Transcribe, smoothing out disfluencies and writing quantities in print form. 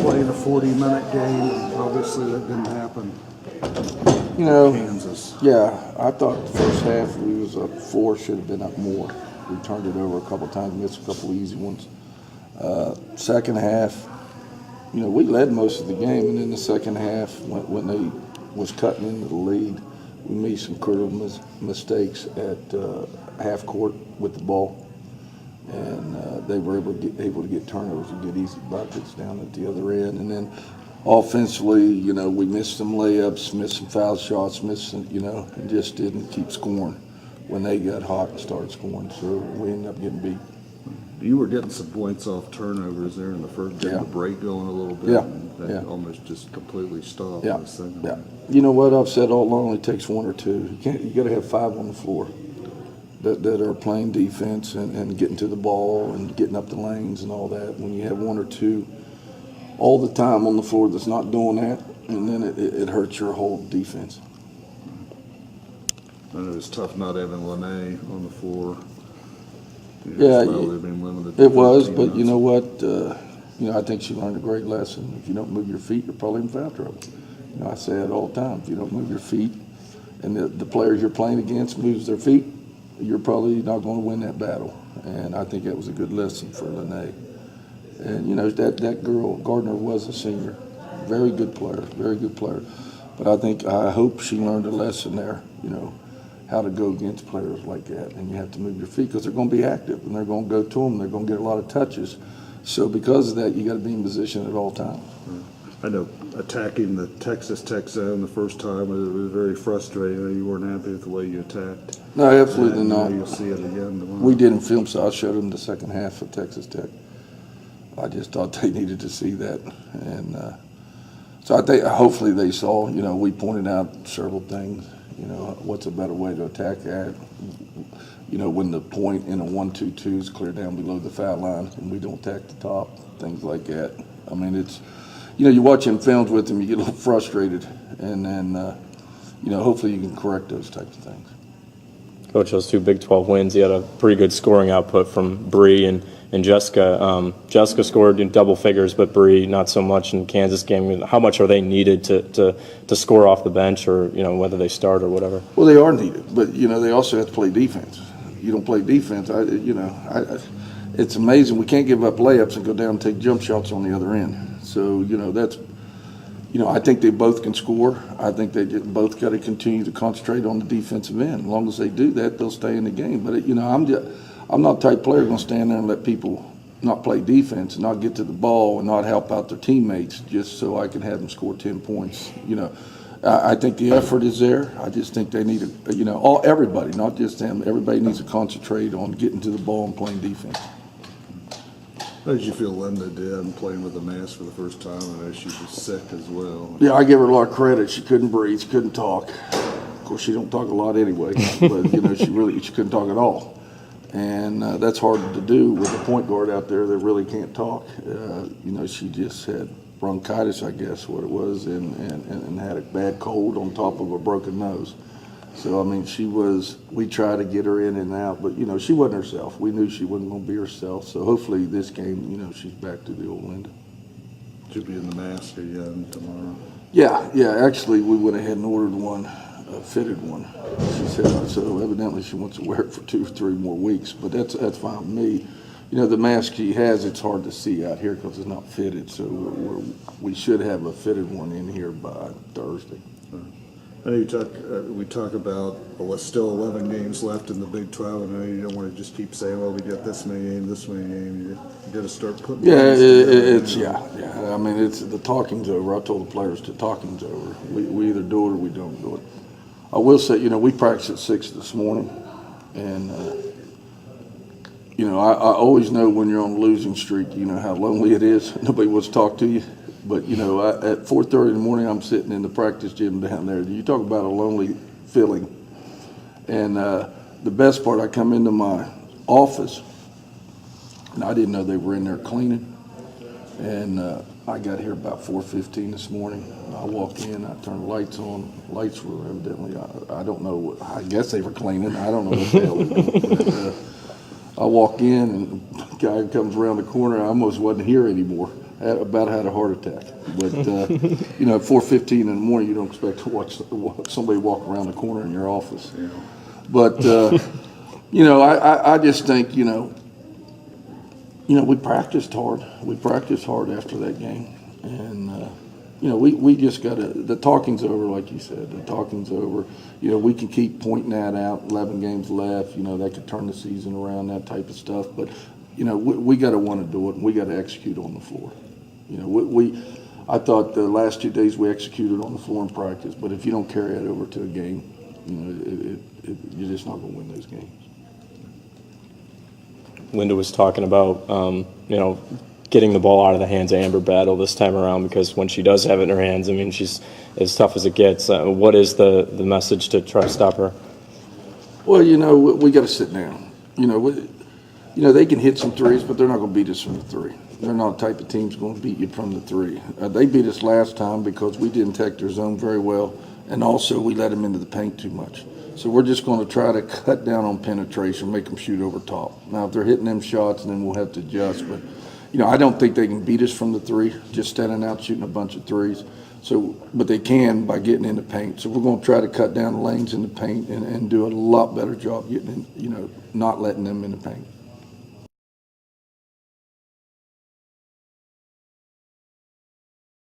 playing a 40-minute game, and obviously that didn't happen. You know, Kansas. yeah, I thought the first half we was up 4, should have been up more. We turned it over a couple times, missed a couple easy ones. Second half, you know, we led most of the game, and in the second half, when they was cutting into the lead, we made some critical mistakes at half court with the ball, and they were able to get turnovers and get easy buckets down at the other end. And then offensively, you know, we missed some layups, missed some foul shots, missed some, you know, and just didn't keep scoring when they got hot and started scoring. So we ended up getting beat. You were getting some points off turnovers there in the first game, the break going a little bit. Yeah. And that almost just completely stopped in the second. Yeah. You know what I've said all along, it takes 1 or 2. You got to have 5 on the floor that are playing defense and getting to the ball and getting up the lanes and all that. When you have 1 or 2 all the time on the floor that's not doing that, and then it hurts your whole defense. I know it's tough not having Lene on the floor. Yeah, it was, but you know what? You know, I think she learned a great lesson. If you don't move your feet, you're probably in foul trouble. You know, I say it all the time. If you don't move your feet, and the players you're playing against moves their feet, you're probably not going to win that battle. And I think that was a good lesson for Lene. And you know, that girl Gardner was a senior, very good player, very good player. But I hope she learned a lesson there. You know, how to go against players like that, and you have to move your feet because they're going to be active and they're going to go to them. They're going to get a lot of touches. So because of that, you got to be in position at all times. I know attacking the Texas Tech zone the first time it was very frustrating. You weren't happy with the way you attacked. No, absolutely not. You'll see it again tomorrow. We didn't film, so I showed them the second half of Texas Tech. I just thought they needed to see that, and so I think hopefully they saw. You know, we pointed out several things. You know, what's a better way to attack that? You know, when the point in a 1-2-2 is clear down below the foul line and we don't attack the top, things like that. I mean, it's, you know, you're watching films with them, you get a little frustrated, and then, you know, hopefully you can correct those types of things. Coach, those 2 Big 12 wins, you had a pretty good scoring output from Bree and Jessica. Jessica scored in double figures, but Bree not so much in Kansas game. How much are they needed to score off the bench, or you know whether they start or whatever? Well, they are needed, but you know they also have to play defense. You don't play defense, it's amazing. We can't give up layups and go down and take jump shots on the other end. So you know that's. You know, I think they both can score. I think they both got to continue to concentrate on the defensive end. As long as they do that, they'll stay in the game. But you know, I'm not the type of player going to stand there and let people not play defense and not get to the ball and not help out their teammates just so I can have them score 10 points. You know, I think the effort is there. I just think they need to, you know, everybody, not just them. Everybody needs to concentrate on getting to the ball and playing defense. How did you feel Linda did playing with a mask for the first time? I know she was sick as well. Yeah, I give her a lot of credit. She couldn't breathe. She couldn't talk. Of course, she don't talk a lot anyway. But, you know, she couldn't talk at all. And that's hard to do with a point guard out there that really can't talk. You know, she just had bronchitis, I guess, what it was, and had a bad cold on top of a broken nose. So, I mean, we tried to get her in and out, but, you know, she wasn't herself. We knew she wasn't going to be herself. So hopefully this game, you know, she's back to the old Linda. She'll be in the mask again tomorrow. Yeah. Actually, we went ahead and ordered one, a fitted one. She said, so evidently she wants to wear it for 2 or 3 more weeks, but that's fine with me. You know, the mask she has, it's hard to see out here because it's not fitted. So we should have a fitted one in here by Thursday. I know we talk about still 11 games left in the Big 12. I know you don't want to just keep saying, well, we got this many games. You got to start putting. Yeah, I mean, the talking's over. I told the players the talking's over. We either do it or we don't do it. I will say, you know, we practiced at 6 this morning, and you know, I always know when you're on a losing streak, you know how lonely it is. Nobody wants to talk to you. But, you know, at 4:30 in the morning, I'm sitting in the practice gym down there. You talk about a lonely feeling. And the best part, I come into my office, and I didn't know they were in there cleaning. And I got here about 4:15 this morning. I walk in, I turn the lights on. Lights were evidently, I don't know, I guess they were cleaning. I don't know what the hell they were doing. But, I walk in, and the guy comes around the corner. I almost wasn't here anymore. about had a heart attack. But, you know, at 4:15 in the morning, you don't expect to watch somebody walk around the corner in your office. Yeah. But, you know, I just think, you know, we practiced hard. We practiced hard after that game. And, you know, we just got to, the talking's over, like you said. The talking's over. You know, we can keep pointing that out, 11 games left, you know, that could turn the season around, that type of stuff. But, you know, we got to want to do it, and we got to execute on the floor. You know, I thought the last 2 days we executed on the floor in practice, but if you don't carry that over to a game, you know, you're just not going to win those games. Linda was talking about, you know, getting the ball out of the hands of Amber Battle this time around, because when she does have it in her hands, I mean, she's as tough as it gets. What is the message to try to stop her? Well, you know, we got to sit down. You know, they can hit some threes, but they're not going to beat us from the three. They're not the type of team's going to beat you from the three. They beat us last time because we didn't take their zone very well, and also we let them into the paint too much. So we're just going to try to cut down on penetration, make them shoot over top. Now, if they're hitting them shots, then we'll have to adjust. But, you know, I don't think they can beat us from the three, just standing out shooting a bunch of threes. So, but they can by getting in the paint. So we're going to try to cut down the lanes in the paint and do a lot better job getting in, you know, not letting them in the paint.